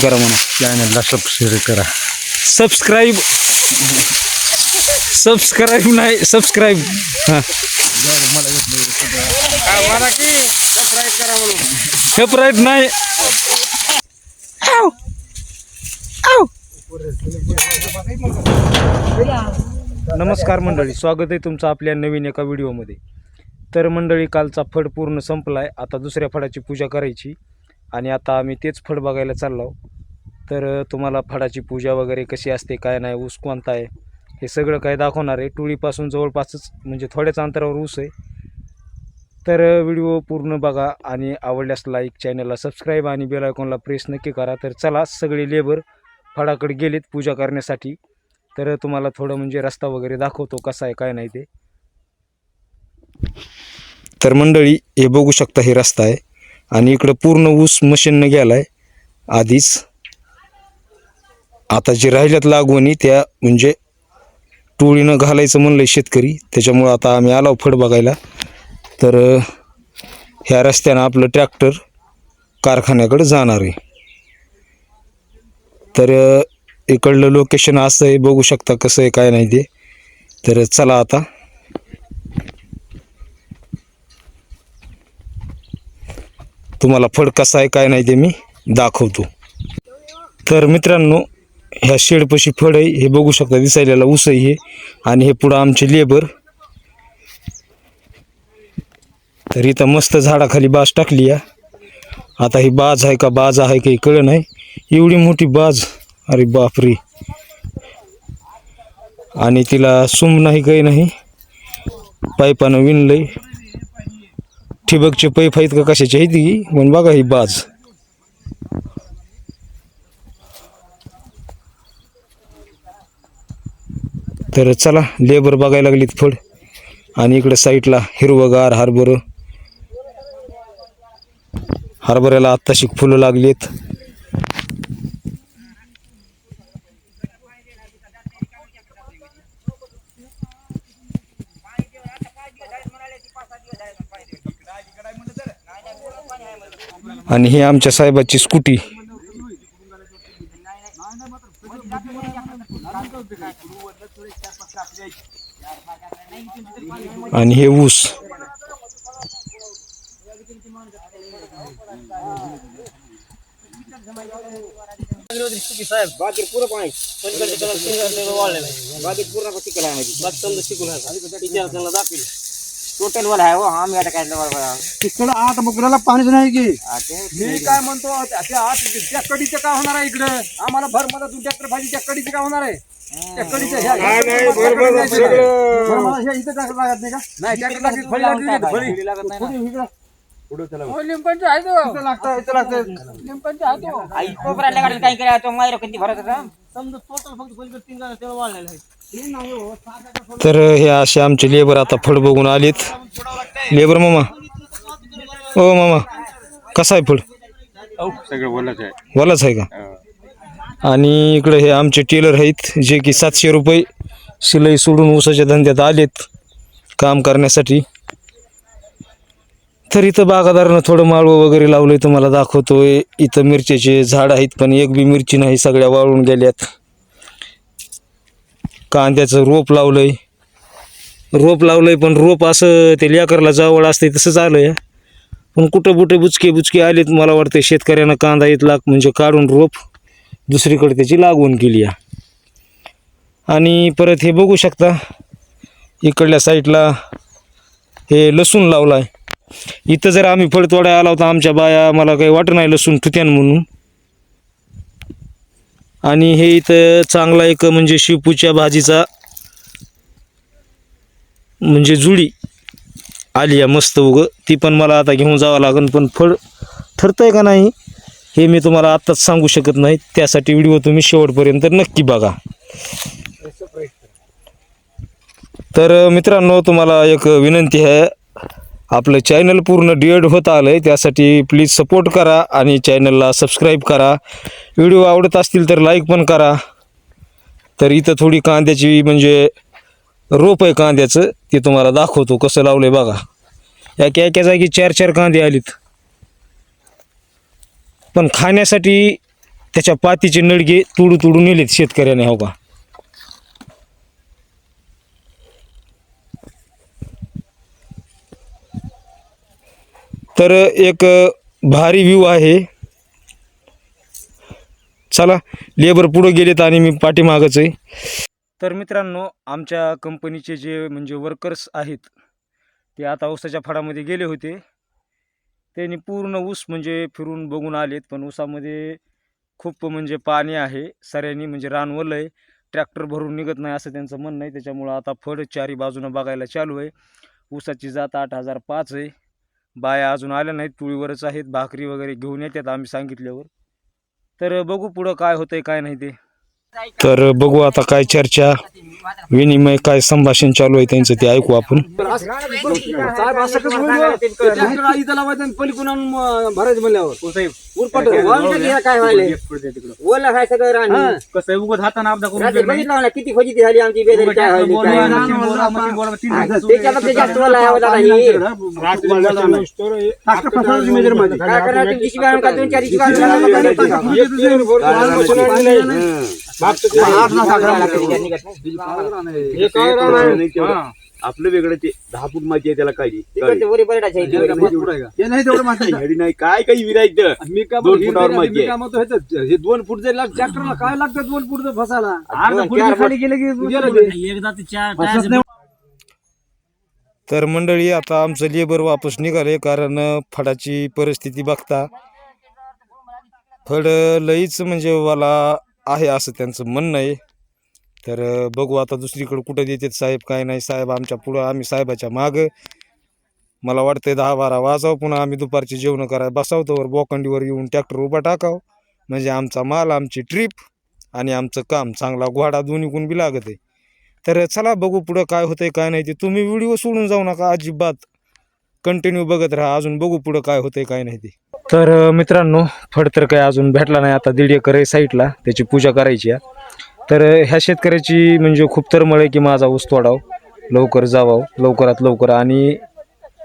करा म्हणा, चॅनलला सबस्क्राईब करा. सबस्क्राईब नाही, सबस्क्राईब. हां, सबस्क्राईब नाही. नमस्कार मंडळी, स्वागत आहे तुमचं आपल्या नवीन एका व्हिडिओमध्ये. तर मंडळी, कालचा फड पूर्ण संपला आहे. आता दुसऱ्या फडाची पूजा करायची आणि आता आम्ही तेच फड बघायला चाललो. तर तुम्हाला फडाची पूजा वगैरे कशी असते, काय नाही, ऊस कोणता आहे, हे सगळं काय दाखवणार आहे. टोळीपासून जवळपासच म्हणजे थोड्याच अंतरावर ऊस आहे. तर व्हिडिओ पूर्ण बघा आणि आवडल्यास लाईक, चॅनलला सबस्क्राईब आणि बेल आयकॉनला प्रेस नक्की करा. तर चला, सगळे लेबर फडाकडे गेलेत पूजा करण्यासाठी. तर तुम्हाला थोडं म्हणजे रस्ता वगैरे दाखवतो कसा आहे काय नाही ते. तर मंडळी, हे बघू शकता, हे रस्ता आहे आणि इकडं पूर्ण ऊस मशीननं गेला आहे आधीच. आता जे राहिल्यात लागवणी त्या म्हणजे टोळीनं घालायचं म्हणलं शेतकरी, त्याच्यामुळं आता आम्ही आलो फड बघायला. तर ह्या रस्त्यानं आपलं ट्रॅक्टर कारखान्याकडे जाणार आहे. तर इकडलं लोकेशन असं आहे, बघू शकता कसं आहे काय नाही ते. तर चला आता तुम्हाला फड कसा आहे काय नाही ते मी दाखवतो. तर मित्रांनो, ह्या शेडपाशी फड आहे, हे बघू शकता, दिसायला ऊस आहे हे. आणि हे पुढं आमचे लेबर. तर इथं मस्त झाडाखाली बाज टाकली आहे. आता ही बाज आहे का बाज आहे काही कळलं नाही, एवढी मोठी बाज, अरे बापरे. आणि तिला सुम नाही काही नाही, पाईपानं विणलंय. ठिबकचे पैप आहेत का कशाचे आहेत की, पण बघा ही बाज. तर चला, लेबर बघायला लागलीत फड. आणि इकडे साईडला हिरवगार हरभऱ्याला आत्ताशी फुलं लागलीत. आणि ही आमच्या साहेबाची स्कूटी. आणि हे ऊस. टोटल वाला आहे हो, आम्ही आता काय तिकडं आत बकराला पाणीच नाही की. मी काय म्हणतो, त्या आत त्या कडीचं काय होणार आहे इकडं? आम्हाला भर मला तू ट्रॅक्टर भाजी त्या कडीचं काय होणार आहे? त्या कडीचं इथं टाकलं लागत नाही का? नाही, ट्रॅक्टर लागली, फळी लागत नाही. लिंबनचं आहे तो. लागतं, इथं लागतं. लिंबनचं आहे तो. कोपऱ्याला गाडीला काय केलं तो मायरो कधी भरत होता. समजा टोटल फक्त पलीकडे 3 जण तेव्हा वाढलेलं आहे. तर हे असे आमचे लेबर आता फड बघून आलेत. लेबर मामा, ओ मामा, कसा आहे फड? सगळं बोलत आहे. वलाच आहे का? आणि इकडे हे आमचे टेलर आहेत, जे की 700 रुपये शिलाई सोडून ऊसाच्या धंद्यात आलेत काम करण्यासाठी. तर इथं बागादारानं थोडं माळवं वगैरे लावलंय, तुम्हाला दाखवतोय. इथं मिरच्याचे झाड आहेत, पण एक बी मिरची नाही, सगळ्या वाळून गेल्यात. कांद्याचं रोप लावलंय पण रोप असं ते लेकरला जावळ असते तसंच आलंय. पण कुठं कुठे बुचके आलेत. मला वाटतं शेतकऱ्यानं कांदा इथला म्हणजे काढून रोप दुसरीकडे त्याची लागवण केली आहे. आणि परत हे बघू शकता, इकडल्या साईडला हे लसूण लावला आहे. इथं जर आम्ही फळ तोडायला आला होता, आमच्या बाया, मला काही वाटत नाही लसूण ठुत्यान म्हणून. आणि हे इथं चांगला एक म्हणजे शेपूच्या भाजीचा म्हणजे जुडी आली आहे मस्त उगं, ती पण मला आता घेऊन जावं लागेल. पण फळ ठरतंय का नाही हे मी तुम्हाला आत्ताच सांगू शकत नाही. त्यासाठी व्हिडिओ तुम्ही शेवटपर्यंत नक्की बघा. तर मित्रांनो, तुम्हाला एक विनंती आहे, आपलं चॅनल पूर्ण डिएड होत आलं आहे, त्यासाठी प्लीज सपोर्ट करा आणि चॅनलला सबस्क्राईब करा. व्हिडिओ आवडत असतील तर लाईक पण करा. तर इथं थोडी कांद्याची म्हणजे रोप आहे कांद्याचं, ते तुम्हाला दाखवतो कसं लावलं आहे बघा. एका जागी 4-4 कांदे आलीत. पण खाण्यासाठी त्याच्या पातीचे नडगे तुडू नेलेत शेतकऱ्याने, हो का. तर एक भारी व्ह्यू आहे. चला, लेबर पुढे गेलेत आणि मी पाठीमागच आहे. तर मित्रांनो, आमच्या कंपनीचे जे म्हणजे वर्कर्स आहेत ते आता ऊसाच्या फडामध्ये गेले होते. त्यांनी पूर्ण ऊस म्हणजे फिरून बघून आलेत, पण ऊसामध्ये खूप म्हणजे पाणी आहे. सऱ्यानी म्हणजे रान ओलं आहे, ट्रॅक्टर भरून निघत नाही असं त्यांचं म्हणणं आहे. त्याच्यामुळं आता फड चारी बाजूनं बघायला चालू आहे. ऊसाची जात 8005 आहे. बाया अजून आल्या नाहीत, तुळीवरच आहेत. भाकरी वगैरे घेऊन येतात आम्ही सांगितल्यावर. तर बघू पुढं काय होतंय काय नाही ते. तर बघू आता काय चर्चा विनिमय काय संभाषण चालू आहे त्यांचं ते ऐकू आपण. साहेब असं कसं होईल? इथं लावायचं पलीकडून आणून भरायचं म्हणल्यावर काय व्हायलंय ओला काय सगळं रान कसं उगत हाताने आपदा रात्री बघितलं ना किती फजिती झाली आमची बेदरी काय व्हायली काय नाही. त्याच्यापेक्षा जास्त ओला आहे दादा ही. काय करणार तुम्ही जीसीबी आणून का 2-4 जीसीबी आपलं वेगळं ते 10 फूट माती आहे त्याला काही नाही काय काही विरायचं. मी का 2 फुटावर माहिती हे 2 फूट जर ट्रॅक्टरला काय लागतं 2 फूट जर फसायला खाली गेलं की. तर मंडळी, आता आमचं लेबर वापस निघाले, कारण फडाची परिस्थिती बघता फड लईच म्हणजे वाला आहे असं त्यांचं म्हणणं आहे. तर बघू आता दुसरीकडे कुठं देतात साहेब काय नाही. साहेब आमच्या पुढं, आम्ही साहेबाच्या मागं. मला वाटतंय 10-12 वाजावं, पुन्हा आम्ही दुपारची जेवण करायला बसावतोवर बोकंडीवर येऊन ट्रॅक्टर उभा टाकावं, म्हणजे आमचा माल, आमची ट्रीप आणि आमचं काम चांगला घोडा दोन्हीकून बी लागत आहे. तर चला बघू पुढं काय होतंय काय नाही ते. तुम्ही व्हिडिओ सोडून जाऊ नका अजिबात, कंटिन्यू बघत राहा. अजून बघू पुढं काय होतंय काय नाही ते. तर मित्रांनो, फड तर काय अजून भेटला नाही. आता 1.5 एकर आहे साईडला, त्याची पूजा करायची आहे. तर ह्या शेतकऱ्याची म्हणजे खूप तरमळ आहे की माझा ऊस तोडाव, लवकर जावाव, लवकरात लवकर. आणि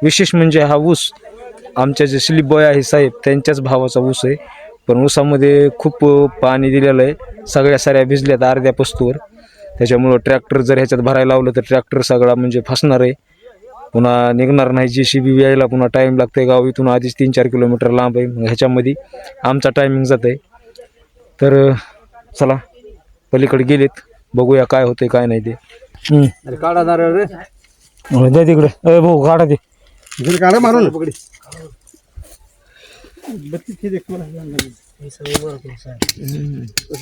विशेष म्हणजे हा ऊस आमच्या जे स्लिप बॉय आहे साहेब त्यांच्याच भावाचा ऊस आहे. पण ऊसामध्ये खूप पाणी दिलेलं आहे, सगळ्या साऱ्या भिजल्यात अर्ध्या पस्तूवर. त्याच्यामुळं ट्रॅक्टर जर ह्याच्यात भरायला लावलं तर ट्रॅक्टर सगळा म्हणजे फसणार आहे, पुन्हा निघणार नाही. JCB यायला पुन्हा टाईम लागतं आहे. गाव इथून आधीच 3-4 किलोमीटर लांब आहे, मग ह्याच्यामध्ये आमचा टायमिंग जात आहे. तर चला पलीकडे गेलेत, बघूया काय होतंय काय नाही ते. काढा नारळ रे द्या तिकडे, भाऊ काढा ते काढा मारून.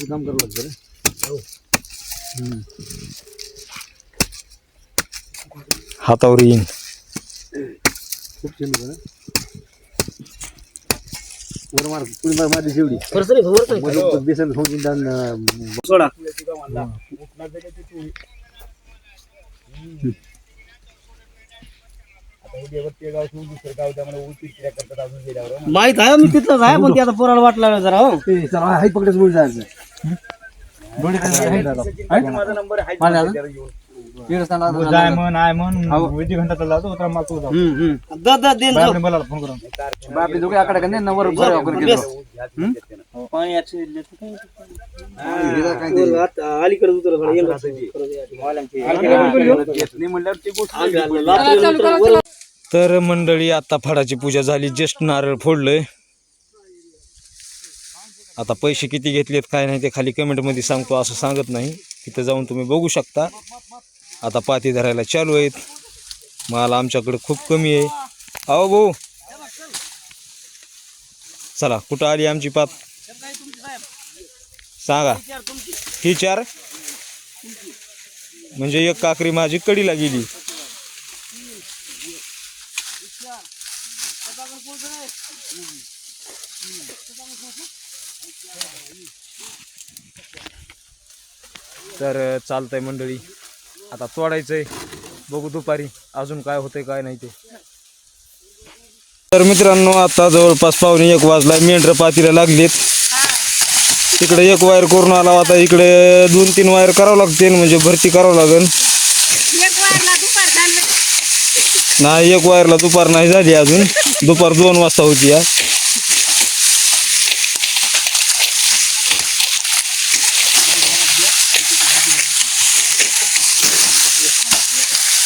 काम करावं लागतं रे. हातावर येईन. खूप चिंता वर मार पुढे मार माझी जेवढी बेसन सोडा. माहित आहे मी तिथलंच आहे, पण ते आता पोराला वाट लागलं जरा. हो हाय पकडेच बोल जायचं. माझा नंबर आहे. तर मंडळी, आता फडाची पूजा झाली, जस्ट नारळ फोडलंय. आता पैसे किती घेतलेत काय नाही ते खाली कमेंटमध्ये सांगतो, असं सांगत नाही. तिथं जाऊन तुम्ही बघू शकता. आता पाती धरायला चालू आहेत. माल आमच्याकडे खूप कमी आहे. अहो भाऊ, चला कुठं आली आमची पात सांगा. ही 4 म्हणजे एक काकरी माझी कडीला गेली. तर चालतंय मंडळी, आता तोडायचंय, बघू दुपारी अजून काय होतंय काय नाही ते. तर मित्रांनो, आता जवळपास 1:15 वाजला. मेंढर पातीला लागलेत. तिकडे 1 वायर करून आला, आता इकडे 2-3 वायर करावं लागतील, म्हणजे भरती करावं लागेल. नाही, 1 वायरला दुपार नाही झाली अजून, दुपार 2 वाजता होती या.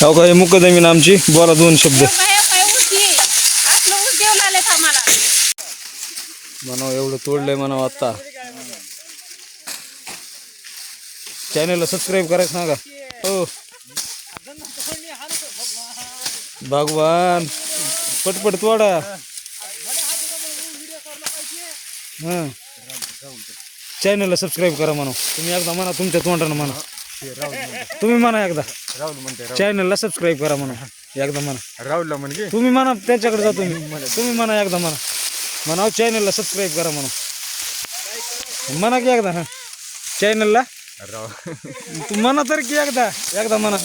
हो का, हे मुकदमीन आमची, बोला 2 शब्द. म्हणावं एवढं तोडलंय म्हणावं आता. चॅनलला सबस्क्राईब करायचं सांगा. हो भगवान, पटपट तोडा. हां, चॅनलला सबस्क्राईब करा म्हणा. तुम्ही एकदा म्हणा, तुमच्या तोंडानं म्हणा. तुम्ही म्हणा एकदा, चॅनलला सबस्क्राईब करा म्हणा. एकदा म्हणा राहुलला म्हणजे तुम्ही म्हणा, त्याच्याकडे जा तुम्ही म्हणा एकदा म्हणा. म्हणा चॅनलला सबस्क्राईब करा म्हणा. म्हणा की एकदा. हां, चॅनलला म्हणा तर की एकदा म्हणा.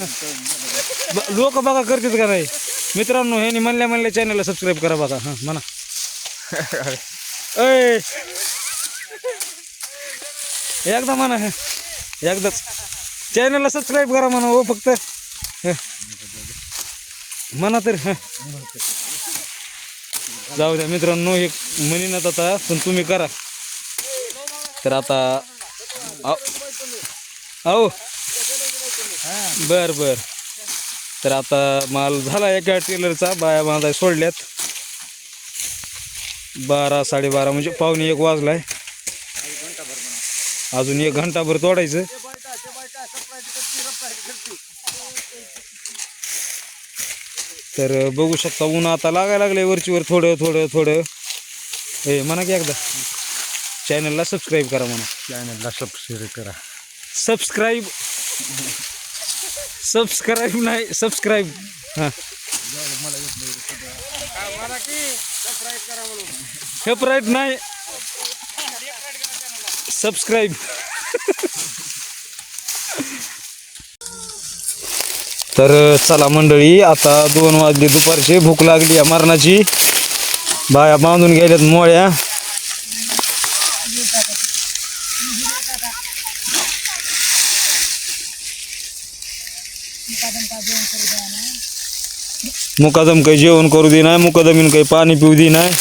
लोक बघा करतात का नाही मित्रांनो. ह्यानी म्हणल्या चॅनलला सबस्क्राईब करा बघा. हां म्हणा. ऐ एकदा म्हणा. एकदाच चॅनलला सबस्क्राईब करा म्हणा हो फक्त. म्हणा तर. जाऊ द्या मित्रांनो, हे म्हणीनात आता, पण तुम्ही करा. तर आता हो बर. तर आता माल झाला एका टेलरचा. बाया बांधाय सोडल्यात. 12 साडेबारा म्हणजे पावणे 1 वाजलाय. अजून 1 घंटाभर तोडायचं. तर बघू शकता ऊन आता लागायला लागले वरचीवर थोडं. हे म्हणा की एकदा चॅनलला सबस्क्राईब करा म्हणा. चॅनलला सबस्क्राईब करा. सबस्क्राईब नाही, सबस्क्राईब. हां, फेपराईट नाही, सबस्क्राईब. तर चला मंडळी, आता 2 वाजले दुपारचे. भूक लागली या मरणाची. बाया बांधून गेल्यात मोळ्या. मुकादम काही जेवण करू दे नाही, मुकादमीन काही पाणी पिऊ दे नाही.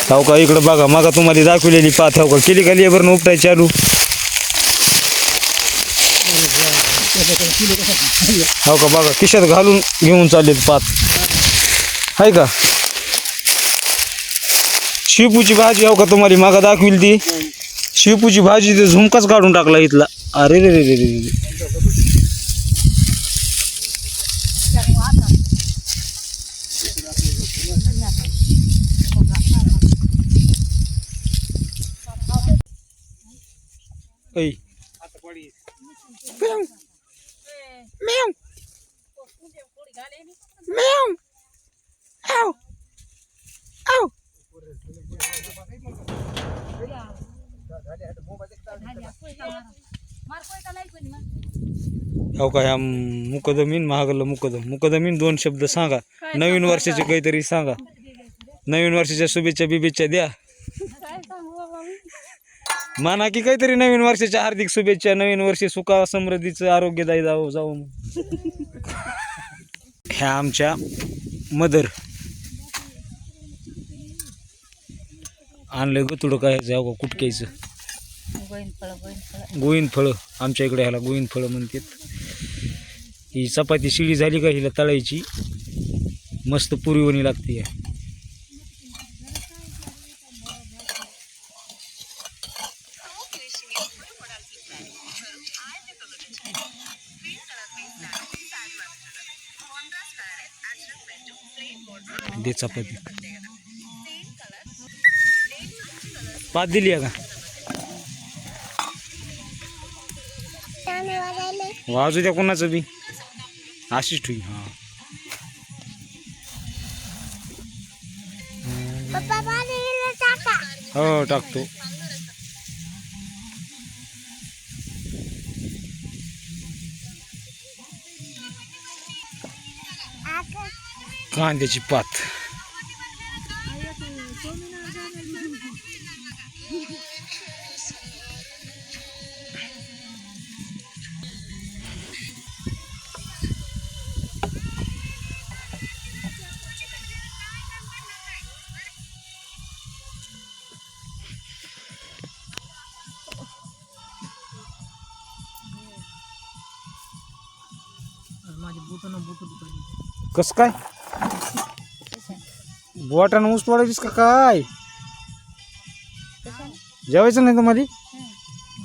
हो का, इकडं बघा, मागा तुम्हाला दाखवलेली पाथ. हो का, केली का लेबरनं उपटाय चालू. हो का, बघा खिशात घालून घेऊन चाललेत पाथ. आहे का. शेपूची भाजी हो का, तुम्हाला मागा दाखविली ती शेपूची भाजी. ते झुमकाच काढून टाकला इथला. अरे रे रे रे रे. ऐ हो का, ह्या मुकदमीन महागलं मुकदमीन 2 शब्द सांगा. नवीन वर्षाचे काहीतरी सांगा. नवीन वर्षाच्या शुभेच्छा द्या. माना की काहीतरी नवीन वर्षाच्या हार्दिक शुभेच्छा. नवीन वर्षी सुखा समृद्धीचं आरोग्यदायी जाऊ. ह्या आमच्या मदर आणलं गतुडं काय जाऊ कुटक्याचं. गोविंद फळं आमच्या इकडे ह्याला गोविंद फळं म्हणतात. ही चपाती शिळी झाली का हिला तळायची, मस्त पुरीवणी लागते. दे चपाती. पाच दिली आहे का. वाजू द्या कोणाचं बी अशीच ठेवी. हां हो टाकतो. कांद्याची पात. कस काय बोटानं ऊस तोडायचीस का काय? जेवायचं नाही तुम्हाला?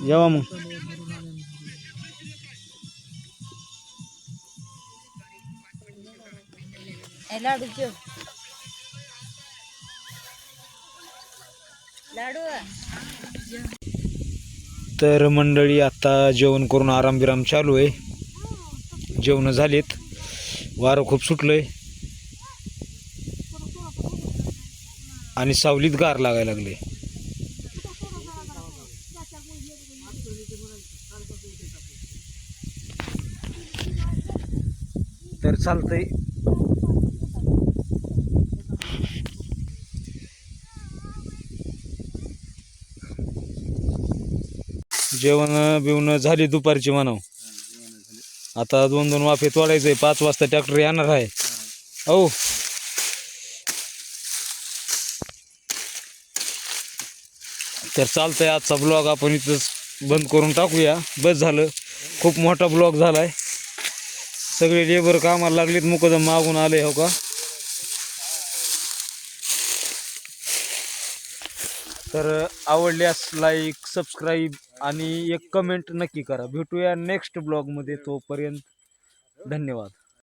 जेवा मग. लाडू जेव लाडू तर मंडळी आता जेवण करून आराम बिराम चालू आहे. जेवण झालीत, वारं खूप सुटलंय आणि सावलीत गार लागायला लागले. तर चालतंय. जेवण बिवणं झाली दुपारची म्हणाव. आता 2-2 वाफे तोडायचंय. 5 वाजता ट्रॅक्टर येणार आहे. हो तर चालतंय. आजचा ब्लॉग आपण इथंच बंद करून टाकूया. बस झालं, खूप मोठा ब्लॉग झालाय. सगळे लेबर कामाला लागलेत. मुकदम मागून आले हो का. तर आवडल्यास लाईक, सबस्क्राईब आणि एक कमेंट नक्की करा. भेटूया नेक्स्ट ब्लॉगमध्ये. तोपर्यंत धन्यवाद.